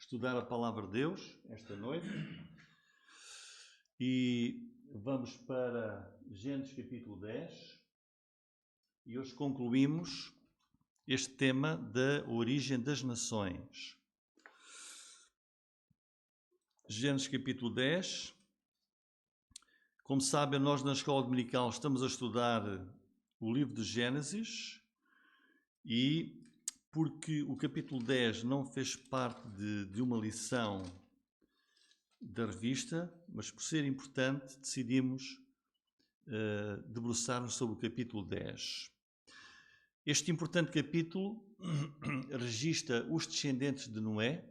estudar a Palavra de Deus esta noite e vamos para Gênesis capítulo 10 e hoje concluímos este tema da origem das nações. Gênesis capítulo 10. Como sabem, nós na escola dominical estamos a estudar o livro de Gênesis e porque o capítulo 10 não fez parte de uma lição da revista, mas por ser importante decidimos debruçar-nos sobre o capítulo 10. Este importante capítulo registra os descendentes de Noé,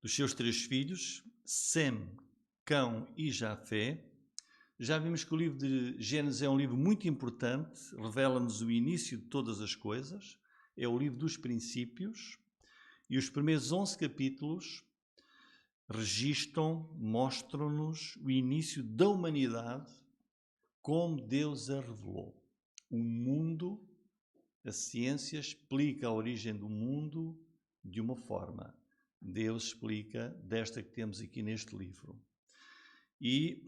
dos seus 3 filhos, Sem, Cão e Jafé. Já vimos que o livro de Gênesis é um livro muito importante, revela-nos o início de todas as coisas, é o livro dos princípios, e os primeiros 11 capítulos registram, mostram-nos o início da humanidade, como Deus a revelou. O mundo, a ciência explica a origem do mundo de uma forma. Deus explica desta que temos aqui neste livro. E,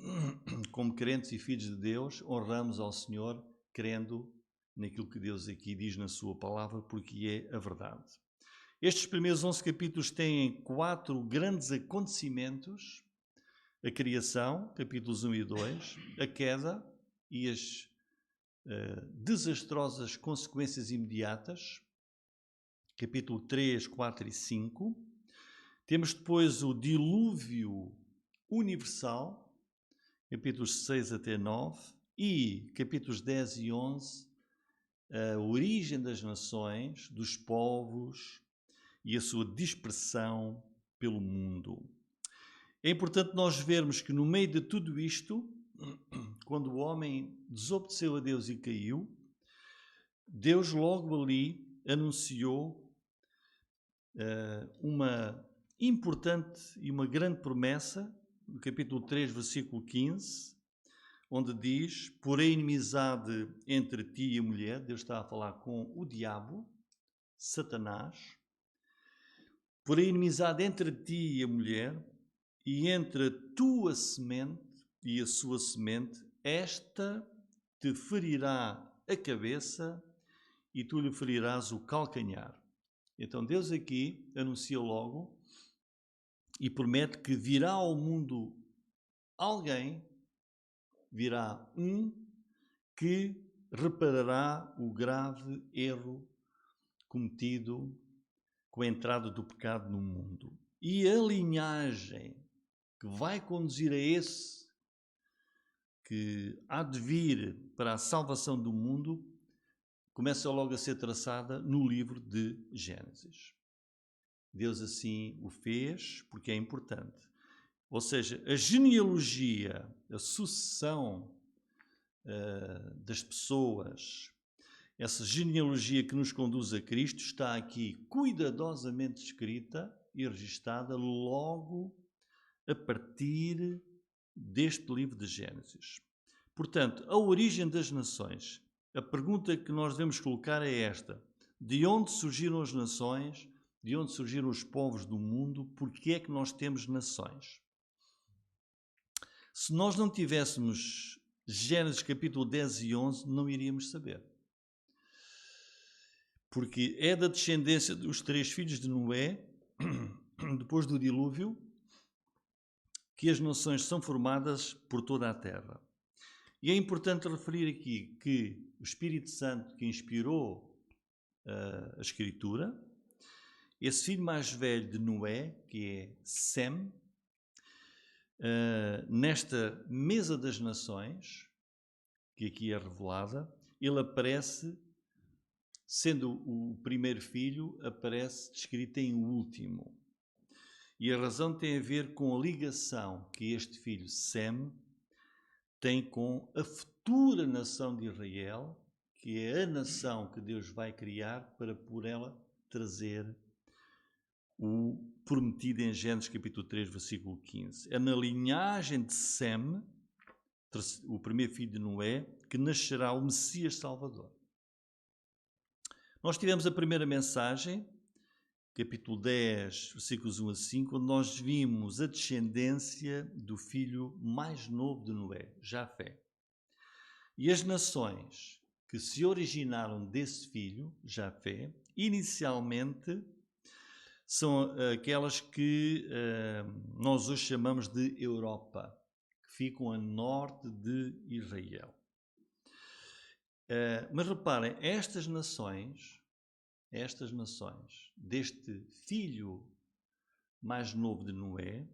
como crentes e filhos de Deus, honramos ao Senhor crendo naquilo que Deus aqui diz na sua palavra, porque é a verdade. Estes primeiros 11 capítulos têm 4 grandes acontecimentos: a criação, capítulos 1 e 2, a queda e as desastrosas consequências imediatas, capítulo 3, 4 e 5. Temos depois o dilúvio universal, capítulos 6 até 9, e capítulos 10 e 11, a origem das nações, dos povos e a sua dispersão pelo mundo. É importante nós vermos que no meio de tudo isto, quando o homem desobedeceu a Deus e caiu, Deus logo ali anunciou uma importante e uma grande promessa, no capítulo 3, versículo 15, onde diz: porém inimizade entre ti e a mulher. Deus está a falar com o diabo, Satanás. Porém inimizade entre ti e a mulher, e entre a tua semente e a sua semente, esta te ferirá a cabeça e tu lhe ferirás o calcanhar. Então Deus aqui anuncia logo e promete que virá ao mundo alguém, virá um que reparará o grave erro cometido com a entrada do pecado no mundo. E a linhagem que vai conduzir a esse que há de vir para a salvação do mundo começa logo a ser traçada no livro de Gênesis. Deus assim o fez porque é importante. Ou seja, a genealogia, a sucessão das pessoas, essa genealogia que nos conduz a Cristo está aqui cuidadosamente escrita e registada logo a partir deste livro de Gênesis. Portanto, a origem das nações. A pergunta que nós devemos colocar é esta: de onde surgiram as nações? De onde surgiram os povos do mundo? Porquê é que nós temos nações? Se nós não tivéssemos Gênesis capítulo 10 e 11, não iríamos saber. Porque é da descendência dos 3 filhos de Noé, depois do dilúvio, que as nações são formadas por toda a terra. E é importante referir aqui que o Espírito Santo que inspirou a Escritura, esse filho mais velho de Noé, que é Sem, nesta mesa das nações, que aqui é revelada, ele aparece, sendo o primeiro filho, aparece descrito em último. E a razão tem a ver com a ligação que este filho Sem tem com a futura nação de Israel, que é a nação que Deus vai criar para por ela trazer o prometido em Gênesis capítulo 3, versículo 15. É na linhagem de Sem, o primeiro filho de Noé, que nascerá o Messias Salvador. Nós tivemos a primeira mensagem capítulo 10, versículos 1 a 5, onde nós vimos a descendência do filho mais novo de Noé, Jafé. E as nações que se originaram desse filho, Jafé, inicialmente são aquelas que nós hoje chamamos de Europa, que ficam a norte de Israel. Mas reparem, estas nações, deste filho mais novo de Noé,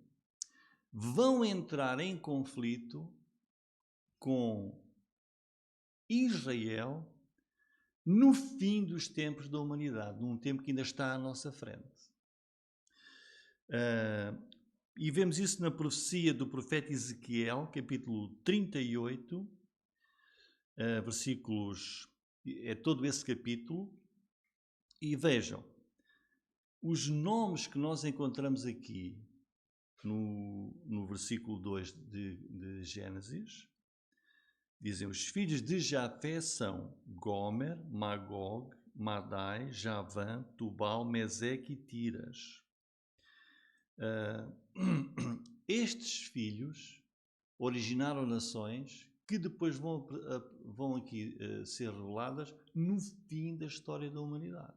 vão entrar em conflito com Israel no fim dos tempos da humanidade, num tempo que ainda está à nossa frente. E vemos isso na profecia do profeta Ezequiel, capítulo 38, versículos, é todo esse capítulo. E vejam, os nomes que nós encontramos aqui no versículo 2 de Gênesis, dizem: os filhos de Jafé são Gomer, Magog, Madai, Javã, Tubal, Meseque e Tiras. Estes filhos originaram nações que depois vão aqui ser reveladas no fim da história da humanidade,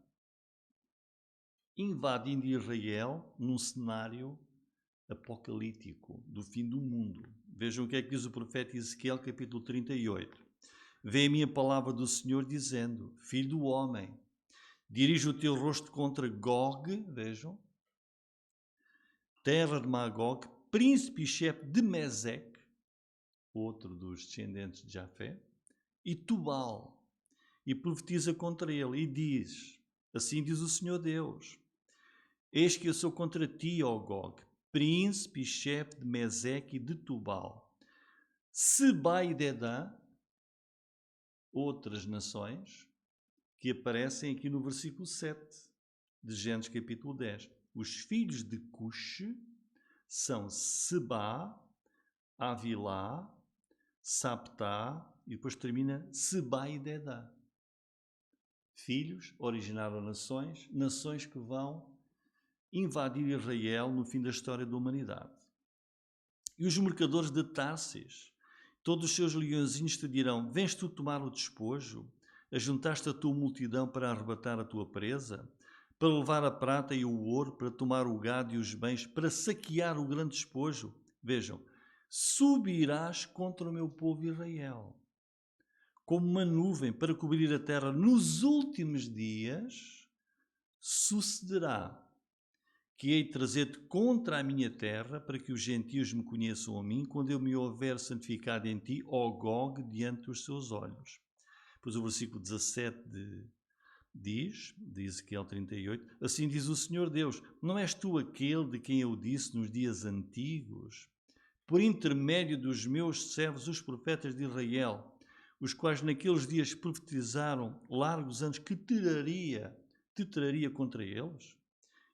invadindo Israel num cenário apocalíptico do fim do mundo. Vejam o que é que diz o profeta Ezequiel, capítulo 38. Vê a minha palavra do Senhor dizendo: filho do homem, dirige o teu rosto contra Gog, vejam, terra de Magog, príncipe e chefe de Meseque, outro dos descendentes de Jafé, e Tubal, e profetiza contra ele, e diz: assim diz o Senhor Deus: eis que eu sou contra ti, ó Gog, príncipe e chefe de Meseque e de Tubal, Seba e Dedã, outras nações que aparecem aqui no versículo 7 de Gênesis capítulo 10. Os filhos de Cuxe são Seba, Avilá, Saptá e depois termina Seba e Dedã. Filhos originaram nações que vão invadir Israel no fim da história da humanidade. E os mercadores de Tarsis, todos os seus leõezinhos te dirão: vens tu tomar o despojo? Ajuntaste a tua multidão para arrebatar a tua presa? Para levar a prata e o ouro, para tomar o gado e os bens, para saquear o grande despojo? Vejam, subirás contra o meu povo Israel, como uma nuvem para cobrir a terra. Nos últimos dias sucederá que hei de trazer-te contra a minha terra, para que os gentios me conheçam a mim, quando eu me houver santificado em ti, ó Gog, diante dos seus olhos. Depois o versículo 17 diz, de Ezequiel 38, assim diz o Senhor Deus: não és tu aquele de quem eu disse nos dias antigos, por intermédio dos meus servos, os profetas de Israel, os quais naqueles dias profetizaram largos anos que te traria contra eles?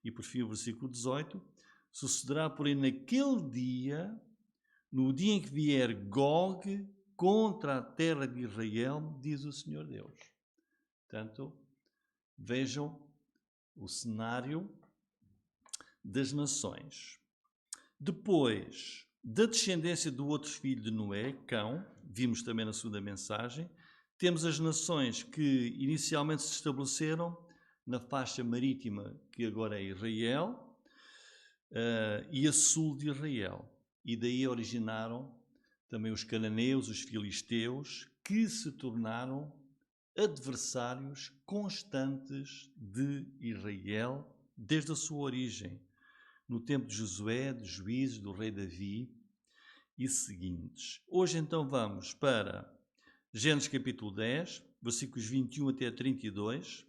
E por fim o versículo 18, sucederá, porém, naquele dia, no dia em que vier Gog contra a terra de Israel, diz o Senhor Deus. Portanto, vejam o cenário das nações. Depois da descendência do outro filho de Noé, Cão, vimos também na segunda mensagem, temos as nações que inicialmente se estabeleceram na faixa marítima, que agora é Israel, e a sul de Israel. E daí originaram também os cananeus, os filisteus, que se tornaram adversários constantes de Israel desde a sua origem, no tempo de Josué, de Juízes, do rei Davi e seguintes. Hoje então vamos para Gênesis capítulo 10, versículos 21 até 32,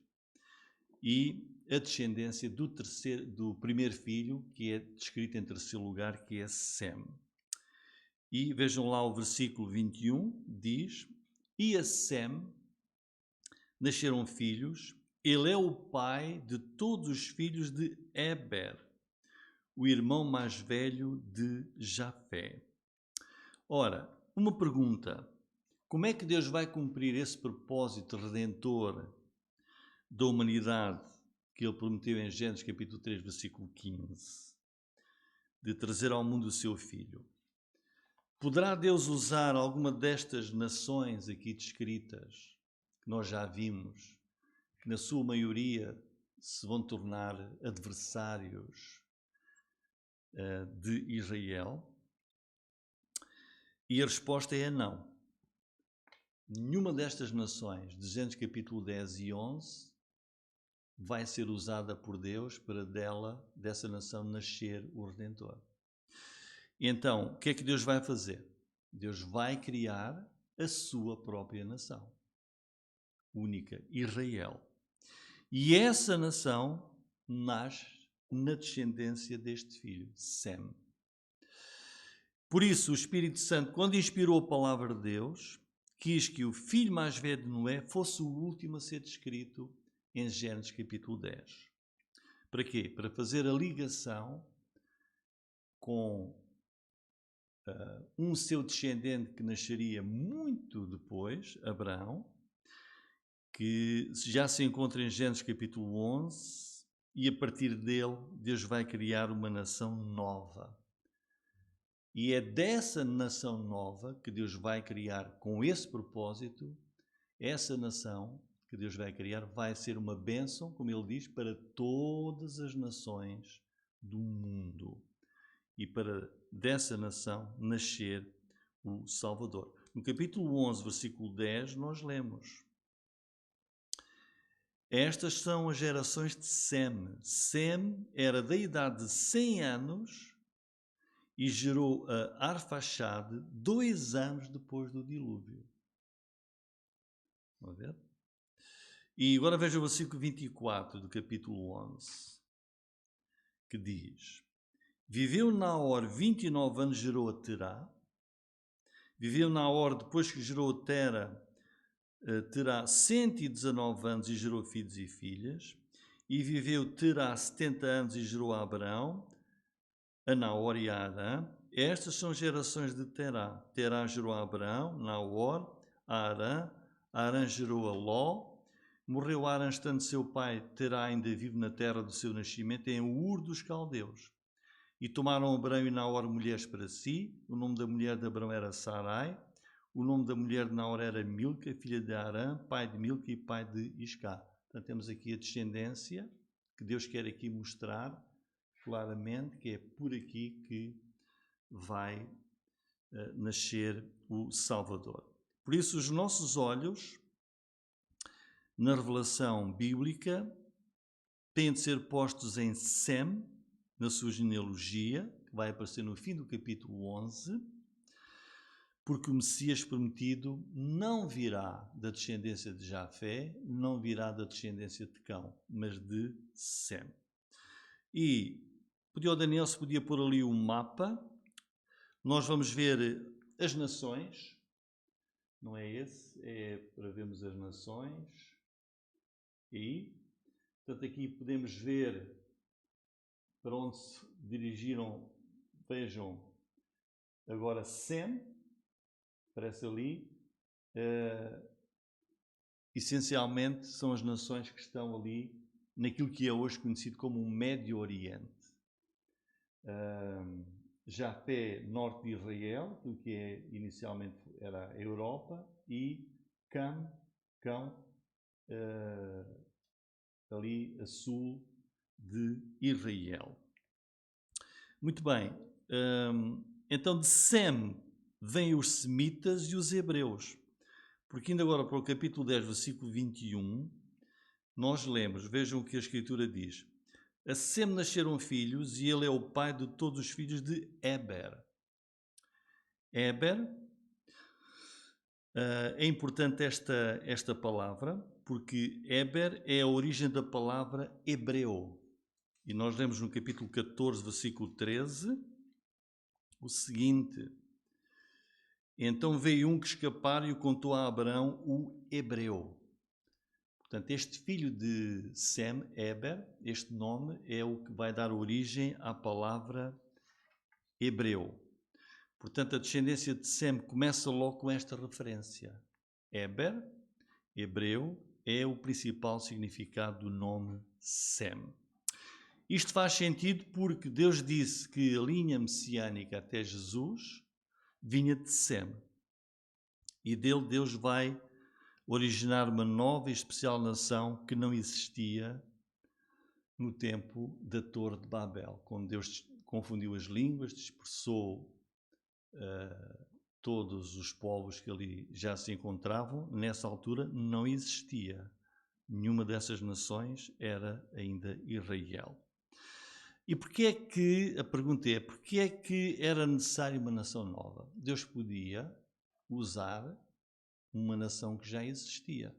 e a descendência do primeiro filho, que é descrito em terceiro lugar, que é Sem. E vejam lá o versículo 21, diz: e a Sem nasceram filhos, ele é o pai de todos os filhos de Eber, o irmão mais velho de Jafé. Ora, uma pergunta: como é que Deus vai cumprir esse propósito redentor da humanidade que ele prometeu em Gênesis capítulo 3, versículo 15, de trazer ao mundo o seu filho. Poderá Deus usar alguma destas nações aqui descritas, que nós já vimos, que na sua maioria se vão tornar adversários de Israel? E a resposta é não. Nenhuma destas nações, de Gênesis capítulo 10 e 11, vai ser usada por Deus para dessa nação, nascer o Redentor. Então, o que é que Deus vai fazer? Deus vai criar a sua própria nação, única, Israel. E essa nação nasce na descendência deste filho, Sem. Por isso, o Espírito Santo, quando inspirou a palavra de Deus, quis que o filho mais velho de Noé fosse o último a ser descrito em Gênesis capítulo 10. Para quê? Para fazer a ligação com um seu descendente que nasceria muito depois, Abraão, que já se encontra em Gênesis capítulo 11, e a partir dele Deus vai criar uma nação nova. E é dessa nação nova que Deus vai criar, com esse propósito, essa nação que Deus vai criar vai ser uma bênção, como ele diz, para todas as nações do mundo. E para dessa nação nascer o Salvador. No capítulo 11, versículo 10, nós lemos: estas são as gerações de Sem. Sem era da idade de 100 anos e gerou a Arfaxade 2 anos depois do dilúvio. Vamos ver? E agora veja o versículo 24 do capítulo 11, que diz: viveu Naor 29 anos, gerou a Terá. Viveu Naor, depois que gerou a Terá 119 anos e gerou filhos e filhas. E viveu Terá 70 anos e gerou a Abraão, a Naor e a Arã. Estas são gerações de Terá. Terá gerou a Abraão, Naor, a Arã. Arã gerou a Ló. Morreu Arã estando seu pai Terá ainda vivo na terra do seu nascimento, em Ur dos Caldeus. E tomaram Abraão e Naor mulheres para si. O nome da mulher de Abraão era Sarai. O nome da mulher de Naor era Milca, filha de Arã, pai de Milca e pai de Iscá. Portanto, temos aqui a descendência que Deus quer aqui mostrar claramente que é por aqui que vai nascer o Salvador. Por isso, os nossos olhos, na revelação bíblica, têm de ser postos em Sem, na sua genealogia, que vai aparecer no fim do capítulo 11, porque o Messias prometido não virá da descendência de Jafé, não virá da descendência de Cão, mas de Sem. E o Daniel se podia pôr ali um mapa. Nós vamos ver as nações, não é esse? É para vermos as nações. E, portanto, aqui podemos ver para onde se dirigiram, vejam, agora Sem, aparece ali. Essencialmente são as nações que estão ali naquilo que é hoje conhecido como o Médio Oriente. Jafé, norte de Israel, o que inicialmente era a Europa, e Cão, ali a sul de Israel. Muito bem, então de Sem vêm os semitas e os hebreus, porque indo agora para o capítulo 10, versículo 21, nós lemos, vejam o que a Escritura diz: a Sem nasceram filhos e ele é o pai de todos os filhos de Éber. Éber, é importante esta palavra, porque Éber é a origem da palavra hebreu. E nós lemos no capítulo 14, versículo 13, o seguinte: então veio um que escaparam e o contou a Abraão, o hebreu. Portanto, este filho de Sem, Éber, este nome é o que vai dar origem à palavra hebreu. Portanto, a descendência de Sem começa logo com esta referência. Éber, hebreu, é o principal significado do nome Sem. Isto faz sentido porque Deus disse que a linha messiânica até Jesus vinha de Sem. E dele Deus vai originar uma nova e especial nação que não existia no tempo da Torre de Babel, quando Deus confundiu as línguas, dispersou todos os povos que ali já se encontravam. Nessa altura não existia. Nenhuma dessas nações era ainda Israel. E porquê é que, a pergunta é, porquê é que era necessária uma nação nova? Deus podia usar uma nação que já existia.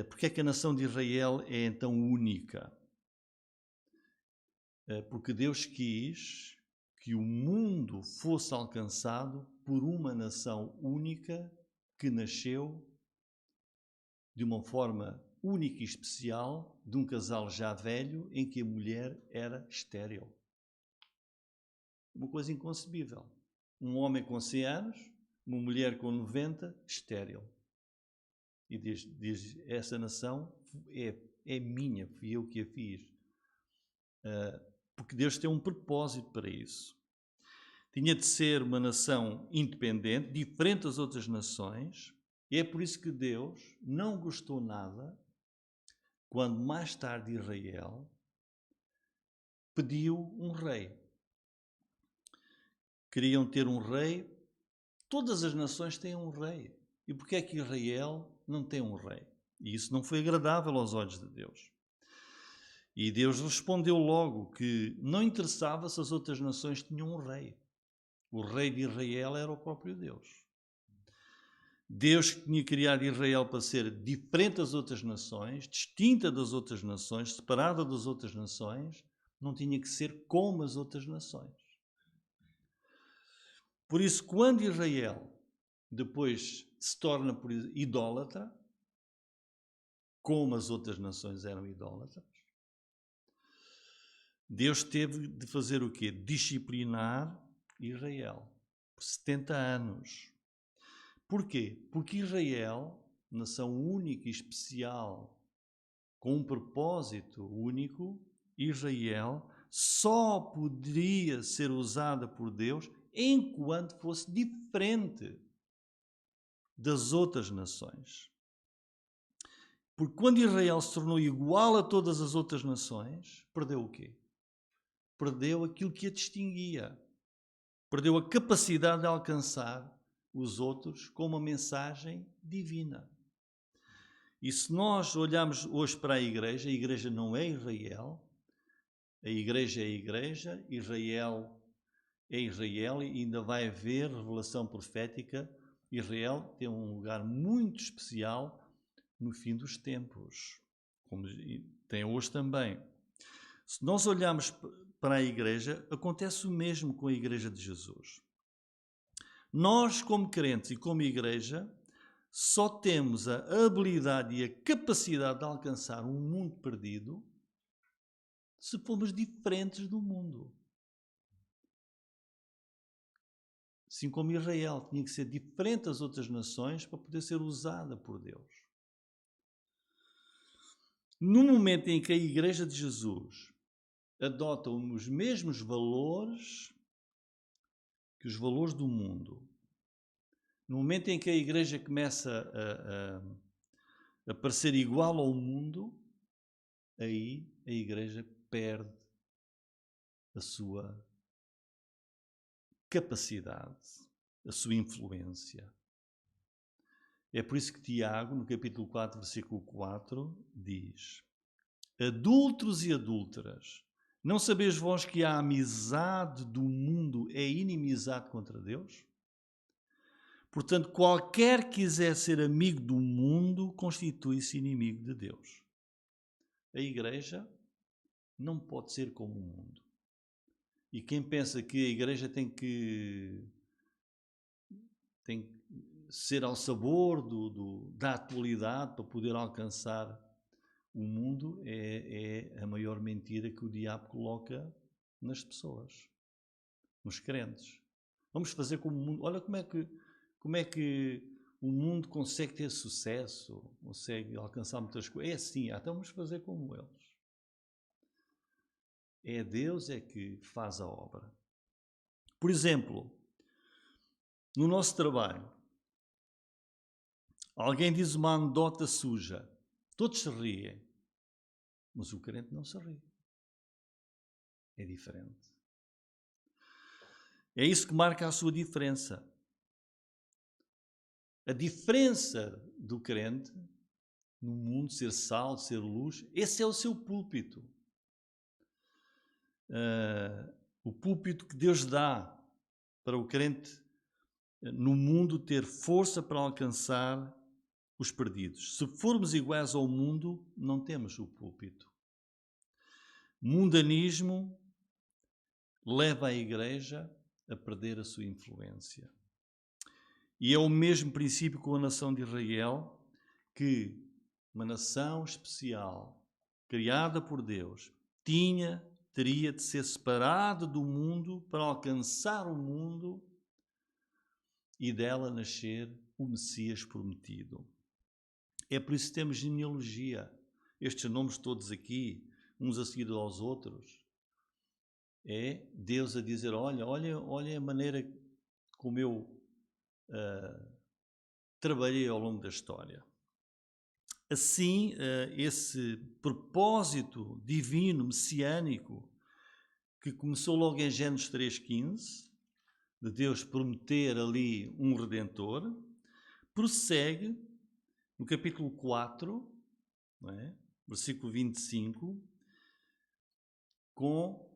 Porquê é que a nação de Israel é então única? Porque Deus quis que o mundo fosse alcançado por uma nação única que nasceu de uma forma única e especial de um casal já velho em que a mulher era estéril. Uma coisa inconcebível. Um homem com 100 anos, uma mulher com 90, estéril. E diz essa nação é minha, fui eu que a fiz. Porque Deus tem um propósito para isso. Tinha de ser uma nação independente, diferente das outras nações, e é por isso que Deus não gostou nada quando mais tarde Israel pediu um rei. Queriam ter um rei, todas as nações têm um rei. E porquê é que Israel não tem um rei? E isso não foi agradável aos olhos de Deus. E Deus respondeu logo que não interessava se as outras nações tinham um rei. O rei de Israel era o próprio Deus. Deus tinha criado Israel para ser diferente das outras nações, distinta das outras nações, separada das outras nações, não tinha que ser como as outras nações. Por isso, quando Israel depois se torna idólatra, como as outras nações eram idólatras, Deus teve de fazer o quê? Disciplinar Israel por 70 anos. Porquê? Porque Israel, nação única e especial, com um propósito único, Israel só poderia ser usada por Deus enquanto fosse diferente das outras nações. Porque quando Israel se tornou igual a todas as outras nações, perdeu o quê? Perdeu aquilo que a distinguia. Perdeu a capacidade de alcançar os outros com uma mensagem divina. E se nós olharmos hoje para a igreja não é Israel, a igreja é a igreja, Israel é Israel e ainda vai haver revelação profética. Israel tem um lugar muito especial no fim dos tempos, como tem hoje também. Se nós olharmos para a igreja, acontece o mesmo com a igreja de Jesus. Nós, como crentes e como igreja, só temos a habilidade e a capacidade de alcançar um mundo perdido se formos diferentes do mundo. Assim como Israel tinha que ser diferente das outras nações para poder ser usada por Deus. No momento em que a Igreja de Jesus adota os mesmos valores que os valores do mundo, no momento em que a Igreja começa a parecer igual ao mundo, aí a Igreja perde a sua capacidade, a sua influência. É por isso que Tiago, no capítulo 4, versículo 4, diz: adúlteros e adúlteras, não sabeis vós que a amizade do mundo é inimizade contra Deus? Portanto, qualquer que quiser ser amigo do mundo, constitui-se inimigo de Deus. A igreja não pode ser como o mundo. E quem pensa que a igreja tem que ser ao sabor da atualidade para poder alcançar o mundo é a maior mentira que o diabo coloca nas pessoas, nos crentes. Vamos fazer como o mundo. Olha como é que o mundo consegue ter sucesso, consegue alcançar muitas coisas. É assim, então vamos fazer como eles. É Deus é que faz a obra. Por exemplo, no nosso trabalho, alguém diz uma anedota suja, todos se riem, mas o crente não se ri. É diferente. É isso que marca a sua diferença. A diferença do crente no mundo, ser sal, ser luz, esse é o seu púlpito. O púlpito que Deus dá para o crente no mundo ter força para alcançar os perdidos. Se formos iguais ao mundo, não temos o púlpito. Mundanismo leva a igreja a perder a sua influência. E é o mesmo princípio com a nação de Israel, que uma nação especial, criada por Deus, teria de ser separada do mundo para alcançar o mundo e dela nascer o Messias prometido. É por isso que temos genealogia. Estes nomes todos aqui, uns a seguir aos outros, é Deus a dizer, olha a maneira como eu trabalhei ao longo da história. Assim, esse propósito divino, messiânico, que começou logo em Gênesis 3,15, de Deus prometer ali um Redentor, prossegue no capítulo 4, não é? Versículo 25, com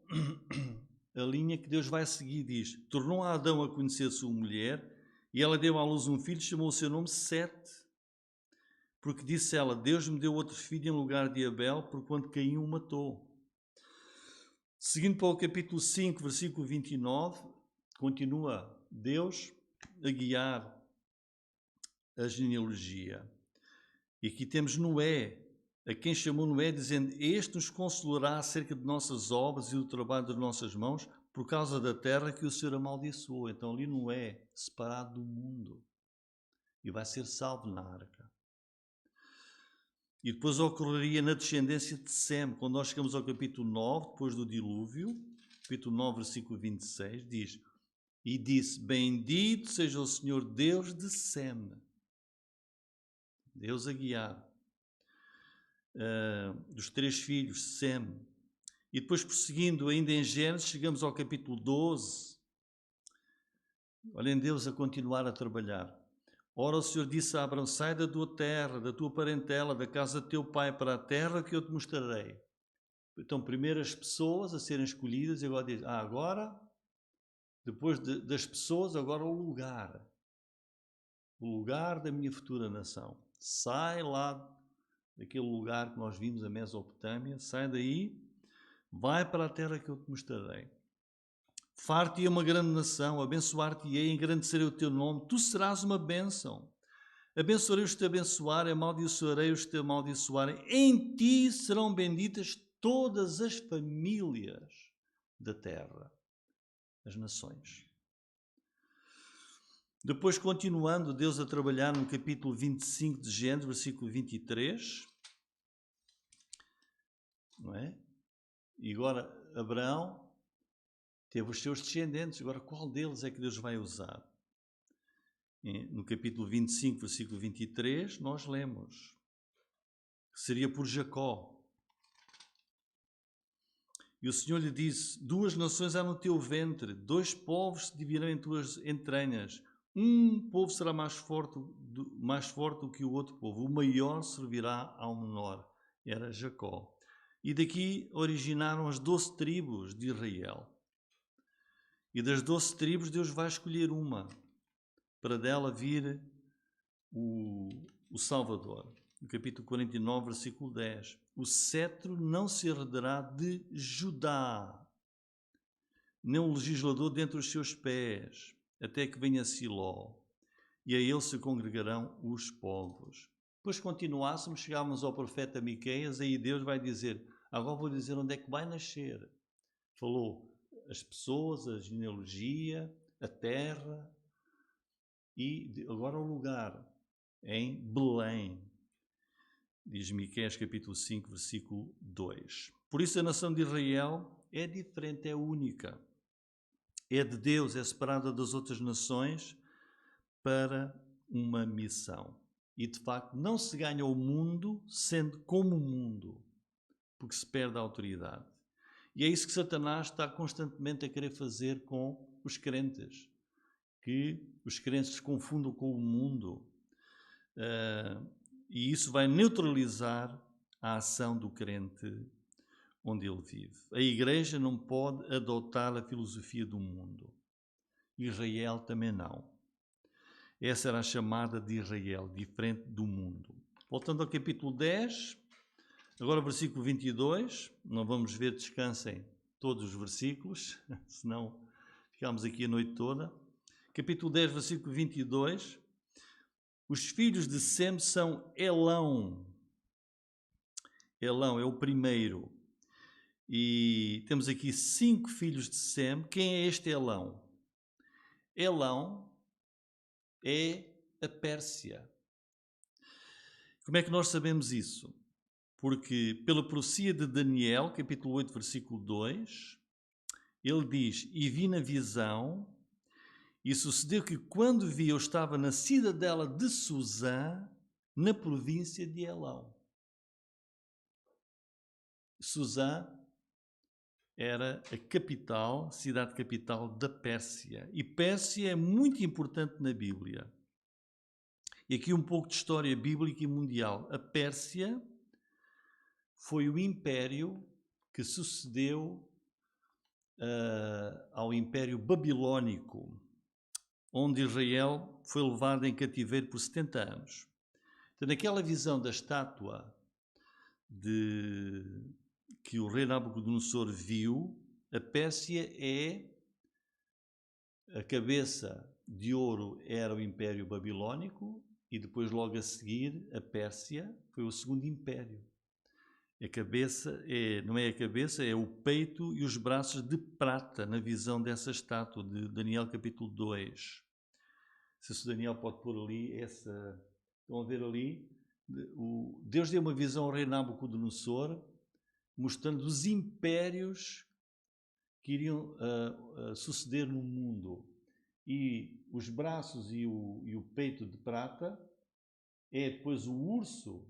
a linha que Deus vai seguir, diz, tornou a Adão a conhecer sua mulher, e ela deu à luz um filho, chamou o seu nome Sete, porque disse ela, Deus me deu outro filho em lugar de Abel, porquanto Caim o matou. Seguindo para o capítulo 5, versículo 29, continua Deus a guiar a genealogia. E aqui temos Noé, a quem chamou Noé, dizendo, este nos consolará acerca de nossas obras e do trabalho das nossas mãos, por causa da terra que o Senhor amaldiçoou. Então ali Noé, separado do mundo, e vai ser salvo na arca. E depois ocorreria na descendência de Sem, quando nós chegamos ao capítulo 9, depois do dilúvio, capítulo 9, versículo 26, diz, e disse, bendito seja o Senhor Deus de Sem. Deus a guiar. Dos 3 filhos, Sem. E depois, prosseguindo ainda em Gênesis, chegamos ao capítulo 12. Olhem Deus a continuar a trabalhar. Ora, o Senhor disse a Abraão, sai da tua terra, da tua parentela, da casa de teu pai, para a terra que eu te mostrarei. Então, primeiro as pessoas a serem escolhidas, e agora diz, agora, depois das pessoas, agora o lugar da minha futura nação. Sai lá daquele lugar que nós vimos, a Mesopotâmia, sai daí, vai para a terra que eu te mostrarei. Far-te-ei uma grande nação, abençoar-te-ei, engrandecerei o teu nome, tu serás uma bênção. Abençoarei os que te abençoarem, amaldiçoarei os que te amaldiçoarem. Em ti serão benditas todas as famílias da terra, as nações. Depois, continuando, Deus a trabalhar no capítulo 25 de Gênesis, versículo 23, não é? E agora Abraão teve os seus descendentes, agora qual deles é que Deus vai usar? No capítulo 25, versículo 23, nós lemos que seria por Jacó. E o Senhor lhe disse, 2 nações há no teu ventre, 2 povos se dividirão em tuas entranhas. Um povo será mais forte do que o outro povo. O maior servirá ao menor. Era Jacó. E daqui originaram as 12 tribos de Israel. E das 12 tribos Deus vai escolher uma, para dela vir o Salvador. No capítulo 49, versículo 10. O cetro não se herdará de Judá, nem o legislador dentre os seus pés, até que venha Siló, e a ele se congregarão os povos. Depois continuássemos, chegávamos ao profeta Miqueias, aí Deus vai dizer, agora vou dizer onde é que vai nascer. Falou as pessoas, a genealogia, a terra, e agora o lugar. em Belém. Diz Miqueias capítulo 5, versículo 2. Por isso a nação de Israel é diferente, é única. É de Deus, é separada das outras nações para uma missão. E de facto não se ganha o mundo sendo como o mundo, porque se perde a autoridade. E é isso que Satanás está constantemente a querer fazer com os crentes, que os crentes se confundam com o mundo. E isso vai neutralizar a ação do crente onde ele vive. A igreja não pode adotar a filosofia do mundo. Israel também não. Essa era a chamada de Israel, diferente do mundo. Voltando ao capítulo 10, agora o versículo 22, não vamos ver, descansem todos os versículos, senão ficamos aqui a noite toda. Capítulo 10, versículo 22, os filhos de Sem são Elão. Elão é o primeiro. E temos aqui 5 filhos de Sem. Quem é este Elão? Elão é a Pérsia. Como é que nós sabemos isso? Porque pela profecia de Daniel, capítulo 8, versículo 2, ele diz: e vi na visão, e sucedeu que quando vi eu estava na cidadela de Susã, na província de Elão. Susã era a capital, cidade capital da Pérsia. E Pérsia é muito importante na Bíblia. E aqui um pouco de história bíblica e mundial. A Pérsia foi o império que sucedeu ao Império Babilónico, onde Israel foi levado em cativeiro por 70 anos. Então, naquela visão da estátua que o rei Nabucodonosor viu, a Pérsia é a cabeça de ouro, era o Império Babilónico, e depois logo a seguir a Pérsia foi o segundo império. A cabeça não é a cabeça, é o peito e os braços de prata, na visão dessa estátua de Daniel capítulo 2. Se o Daniel pode pôr ali essa... Estão a ver ali? Deus deu uma visão ao rei Nabucodonosor, mostrando os impérios que iriam suceder no mundo. E os braços e o peito de prata é depois o urso,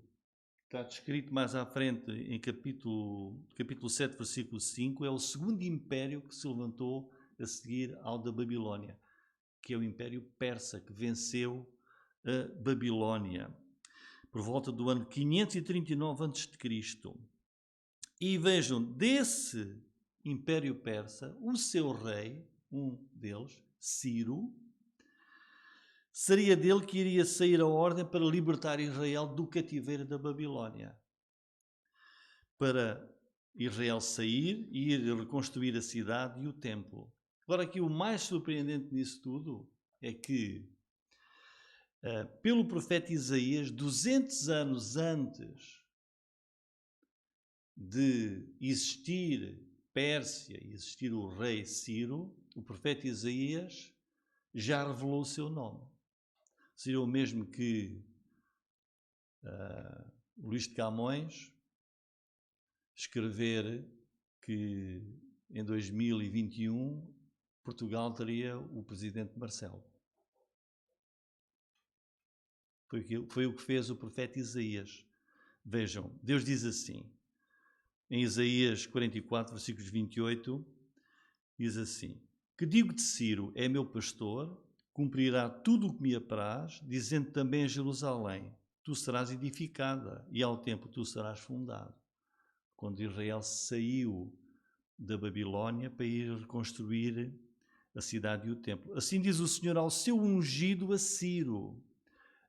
está descrito mais à frente em capítulo 7, versículo 5, é o segundo império que se levantou a seguir ao da Babilónia, que é o Império Persa, que venceu a Babilónia por volta do ano 539 a.C. E vejam, desse Império Persa, o seu rei, um deles, Ciro, seria dele que iria sair a ordem para libertar Israel do cativeiro da Babilónia. Para Israel sair e ir reconstruir a cidade e o templo. Agora aqui o mais surpreendente nisso tudo é que, pelo profeta Isaías, 200 anos antes de existir Pérsia e existir o rei Ciro, o profeta Isaías já revelou o seu nome. Seria o mesmo que Luís de Camões escrever que em 2021 Portugal teria o presidente Marcelo. Foi o que fez o profeta Isaías. Vejam, Deus diz assim, em Isaías 44, versículos 28, diz assim: que digo de Ciro, é meu pastor, cumprirá tudo o que me apraz, dizendo também a Jerusalém, tu serás edificada, e ao tempo tu serás fundado. Quando Israel saiu da Babilónia para ir reconstruir a cidade e o templo. Assim diz o Senhor ao seu ungido, a Ciro,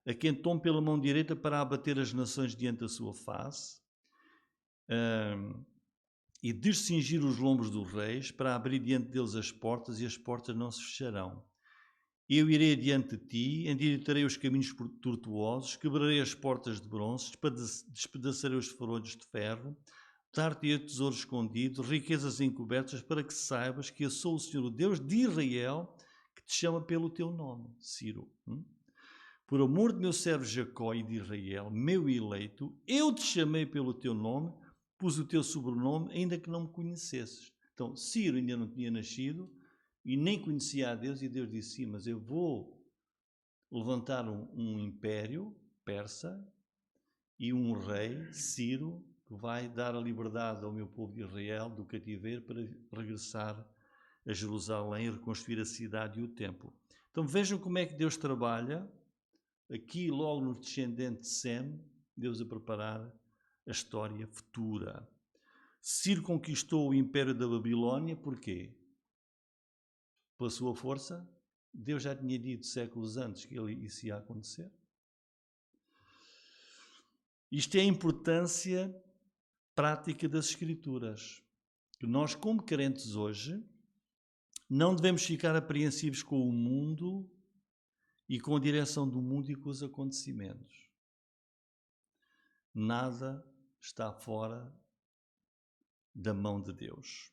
a quem tome pela mão direita para abater as nações diante da sua face, e descingir os lombos dos reis, para abrir diante deles as portas, e as portas não se fecharão. Eu irei adiante de ti, endireitarei os caminhos tortuosos, quebrarei as portas de bronze, despedaçarei os farolhos de ferro, dar-te-ei tesouros escondidos, riquezas encobertas, para que saibas que eu sou o Senhor, o Deus de Israel, que te chama pelo teu nome, Ciro. Por amor de meu servo Jacó e de Israel, meu eleito, eu te chamei pelo teu nome, pus o teu sobrenome, ainda que não me conhecesses. Então, Ciro ainda não tinha nascido e nem conhecia a Deus, e Deus disse, sim, mas eu vou levantar um império persa e um rei, Ciro, que vai dar a liberdade ao meu povo de Israel do cativeiro para regressar a Jerusalém e reconstruir a cidade e o templo. Então vejam como é que Deus trabalha, aqui logo no descendente de Sem, Deus a preparar a história futura. Ciro conquistou o império da Babilónia, porquê? Pela sua força? Deus já tinha dito séculos antes que isso ia acontecer. Isto é a importância prática das Escrituras. Que nós, como crentes hoje, não devemos ficar apreensivos com o mundo e com a direção do mundo e com os acontecimentos. Nada está fora da mão de Deus.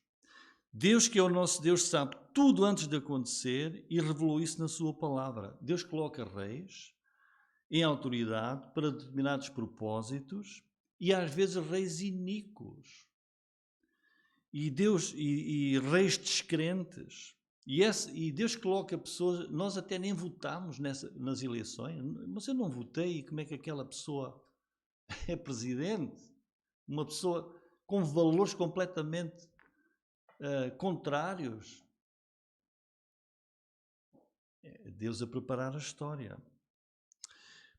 Deus, que é o nosso Deus, sabe tudo antes de acontecer e revelou isso na sua palavra. Deus coloca reis em autoridade para determinados propósitos e às vezes reis iníquos. E Deus e reis descrentes. E Deus coloca pessoas, nós até nem votamos nas eleições, mas eu não votei, e como é que aquela pessoa é presidente? Uma pessoa com valores completamente contrários. É Deus a preparar a história.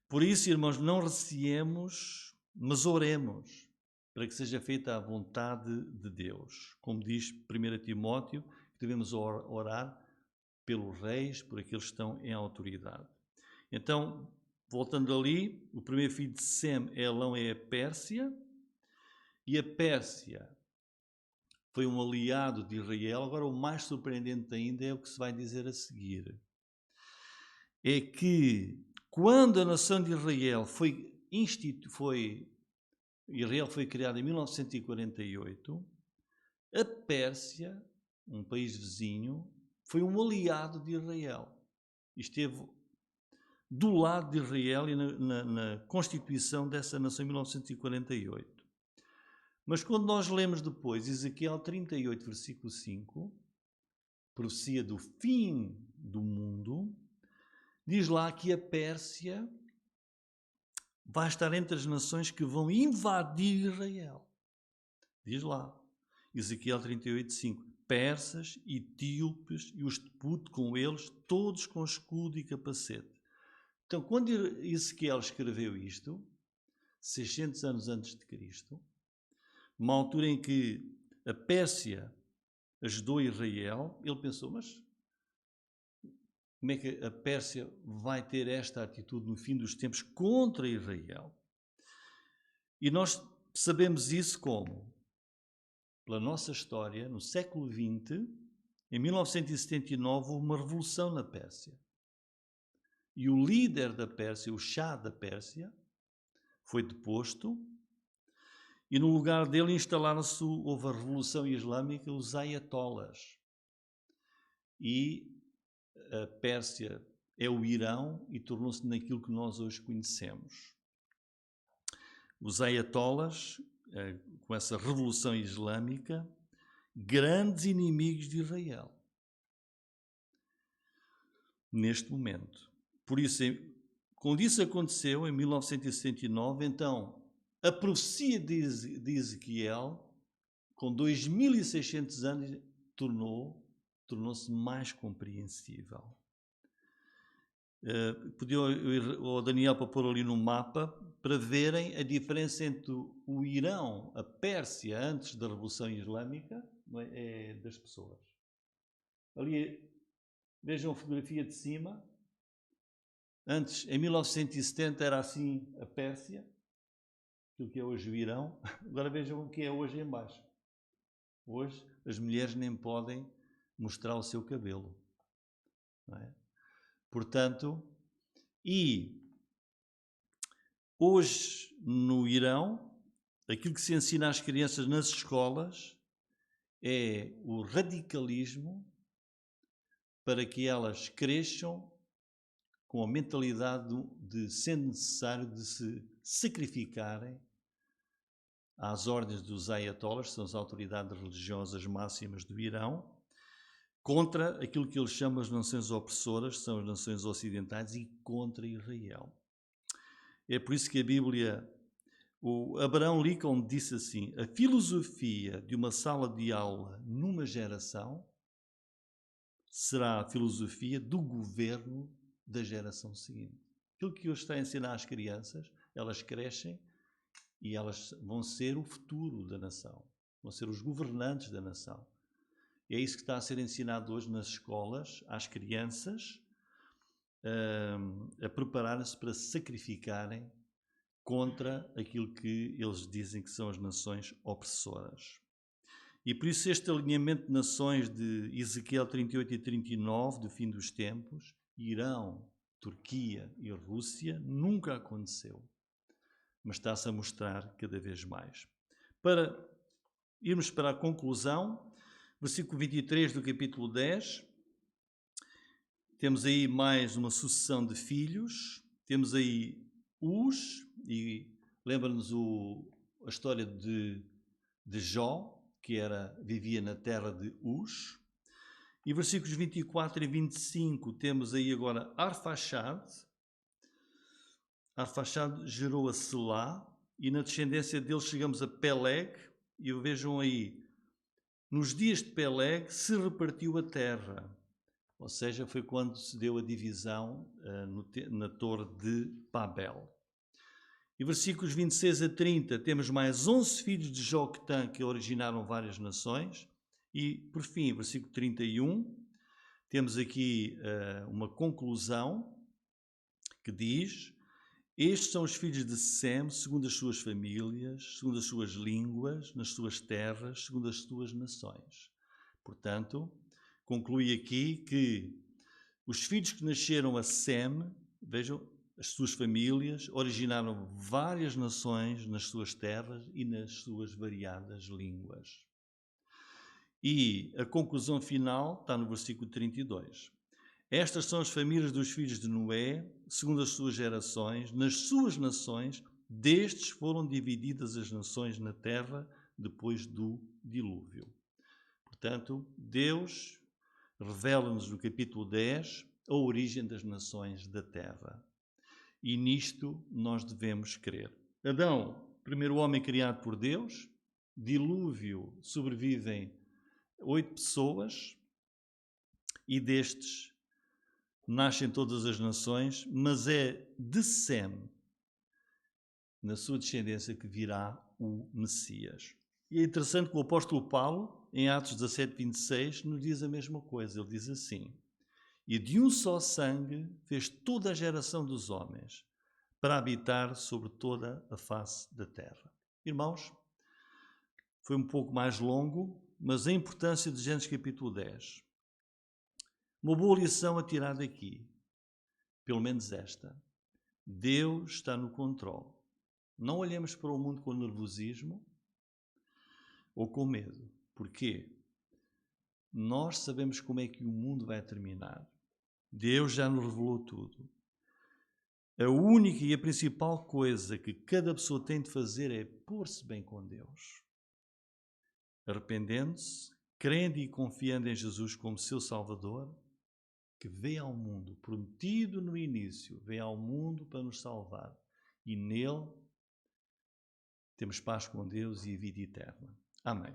Por isso, irmãos, não receemos, mas oremos para que seja feita a vontade de Deus. Como diz 1 Timóteo, que devemos orar pelos reis, por aqueles que estão em autoridade. Então, voltando ali, o primeiro filho de Sem, Elão, é a Pérsia, e a Pérsia foi um aliado de Israel. Agora, o mais surpreendente ainda é o que se vai dizer a seguir. É que, quando a nação de Israel Israel foi criada em 1948, a Pérsia, um país vizinho, foi um aliado de Israel. Esteve do lado de Israel e na constituição dessa nação em 1948. Mas quando nós lemos depois Ezequiel 38, versículo 5, profecia do fim do mundo, diz lá que a Pérsia vai estar entre as nações que vão invadir Israel. Diz lá, Ezequiel 38, 5. Persas, etíopes e os de Put com eles, todos com escudo e capacete. Então, quando Ezequiel escreveu isto, 600 anos antes de Cristo, numa altura em que a Pérsia ajudou Israel, ele pensou, mas como é que a Pérsia vai ter esta atitude no fim dos tempos contra Israel? E nós sabemos isso como? Pela nossa história, no século XX, em 1979, houve uma revolução na Pérsia. E o líder da Pérsia, o Shah da Pérsia, foi deposto e no lugar dele houve a Revolução Islâmica, os Ayatollahs. E a Pérsia é o Irão e tornou-se naquilo que nós hoje conhecemos. Os Ayatollahs, com essa Revolução Islâmica, grandes inimigos de Israel. Neste momento. Por isso, quando isso aconteceu, em 1969, então, a profecia de Ezequiel, com 2600 anos, tornou-se mais compreensível. Podia o Daniel para pôr ali no mapa, para verem a diferença entre o Irão, a Pérsia, antes da Revolução Islâmica, não é das pessoas. Ali, vejam a fotografia de cima. Antes, em 1970, era assim a Pérsia, aquilo que é hoje o Irão. Agora vejam o que é hoje em baixo. Hoje, as mulheres nem podem mostrar o seu cabelo. Não é? Portanto, e hoje no Irão, aquilo que se ensina às crianças nas escolas é o radicalismo para que elas cresçam com a mentalidade de sendo necessário de se sacrificarem às ordens dos ayatollahs, que são as autoridades religiosas máximas do Irão, contra aquilo que eles chamam as nações opressoras, que são as nações ocidentais, e contra Israel. É por isso que a Bíblia, o Abraham Lincoln disse assim: a filosofia de uma sala de aula numa geração será a filosofia do governo da geração seguinte. Aquilo que hoje está a ensinar às crianças, elas crescem e elas vão ser o futuro da nação, vão ser os governantes da nação. E é isso que está a ser ensinado hoje nas escolas, às crianças, a prepararem-se para se sacrificarem contra aquilo que eles dizem que são as nações opressoras. E por isso este alinhamento de nações de Ezequiel 38 e 39, do fim dos tempos, Irão, Turquia e Rússia, nunca aconteceu, mas está-se a mostrar cada vez mais. Para irmos para a conclusão, versículo 23 do capítulo 10, temos aí mais uma sucessão de filhos, temos aí Uz, e lembra-nos a história de Jó, que vivia na terra de Uz. E versículos 24 e 25 temos aí agora Arfaxad. Arfaxad gerou a Selá, e na descendência dele chegamos a Peleg, e vejam aí, nos dias de Peleg se repartiu a terra, ou seja, foi quando se deu a divisão na torre de Babel. E versículos 26 a 30 temos mais 11 filhos de Joctã que originaram várias nações. E, por fim, versículo 31, temos aqui uma conclusão que diz: estes são os filhos de Sem, segundo as suas famílias, segundo as suas línguas, nas suas terras, segundo as suas nações. Portanto, conclui aqui que os filhos que nasceram a Sem, vejam, as suas famílias, originaram várias nações nas suas terras e nas suas variadas línguas. E a conclusão final está no versículo 32. Estas são as famílias dos filhos de Noé, segundo as suas gerações, nas suas nações, destes foram divididas as nações na terra depois do dilúvio. Portanto, Deus revela-nos no capítulo 10 a origem das nações da terra. E nisto nós devemos crer. Adão, primeiro homem criado por Deus, dilúvio, sobrevivem 8 pessoas, e destes nascem todas as nações, mas é de Sem, na sua descendência, que virá o Messias. E é interessante que o apóstolo Paulo, em Atos 17, 26, nos diz a mesma coisa. Ele diz assim: e de um só sangue fez toda a geração dos homens, para habitar sobre toda a face da terra. Irmãos, foi um pouco mais longo, mas a importância de Gênesis capítulo 10. Uma boa lição a tirar daqui, pelo menos esta: Deus está no controle. Não olhemos para o mundo com nervosismo ou com medo. Porquê? Nós sabemos como é que o mundo vai terminar. Deus já nos revelou tudo. A única e a principal coisa que cada pessoa tem de fazer é pôr-se bem com Deus, arrependendo-se, crendo e confiando em Jesus como seu Salvador, que veio ao mundo, prometido no início, veio ao mundo para nos salvar, e nele temos paz com Deus e a vida eterna. Amém.